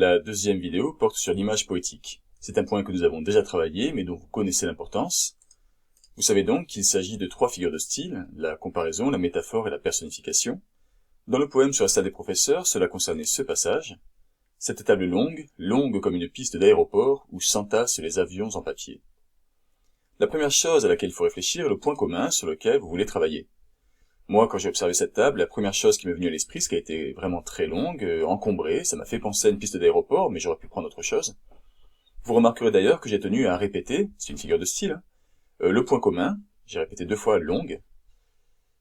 La deuxième vidéo porte sur l'image poétique. C'est un point que nous avons déjà travaillé, mais dont vous connaissez l'importance. Vous savez donc qu'il s'agit de trois figures de style, la comparaison, la métaphore et la personnification. Dans le poème sur la salle des professeurs, cela concernait ce passage. Cette table longue, longue comme une piste d'aéroport où s'entassent les avions en papier. La première chose à laquelle il faut réfléchir est le point commun sur lequel vous voulez travailler. Moi, quand j'ai observé cette table, la première chose qui m'est venue à l'esprit, c'est qu'elle était vraiment très longue, encombrée, ça m'a fait penser à une piste d'aéroport, mais j'aurais pu prendre autre chose. Vous remarquerez d'ailleurs que j'ai tenu à répéter, c'est une figure de style, le point commun, j'ai répété 2 fois longue.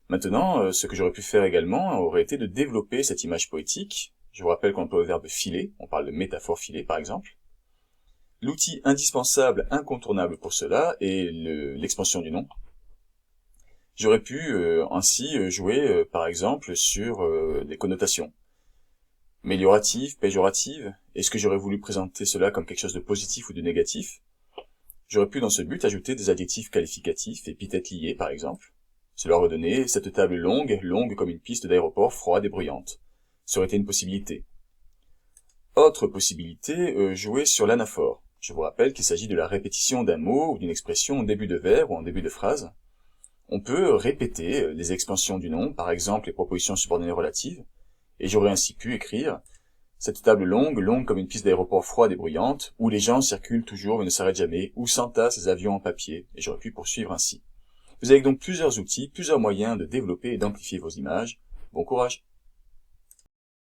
Maintenant, ce que j'aurais pu faire également aurait été de développer cette image poétique. Je vous rappelle qu'on emploie le verbe filer, on parle de métaphore filée par exemple. L'outil indispensable, incontournable pour cela est l'expansion du nom. J'aurais pu ainsi jouer par exemple sur des connotations. Améliorative, péjorative, est-ce que j'aurais voulu présenter cela comme quelque chose de positif ou de négatif? J'aurais pu dans ce but ajouter des adjectifs qualificatifs, épithètes liés par exemple. Cela aurait donné cette table longue, longue comme une piste d'aéroport froide et bruyante. Ça aurait été une possibilité. Autre possibilité, jouer sur l'anaphore. Je vous rappelle qu'il s'agit de la répétition d'un mot ou d'une expression en début de vers ou en début de phrase. On peut répéter les expansions du nom, par exemple les propositions subordonnées relatives, et j'aurais ainsi pu écrire cette table longue, longue comme une piste d'aéroport froide et bruyante, où les gens circulent toujours et ne s'arrêtent jamais, où s'entassent les avions en papier, et j'aurais pu poursuivre ainsi. Vous avez donc plusieurs outils, plusieurs moyens de développer et d'amplifier vos images. Bon courage!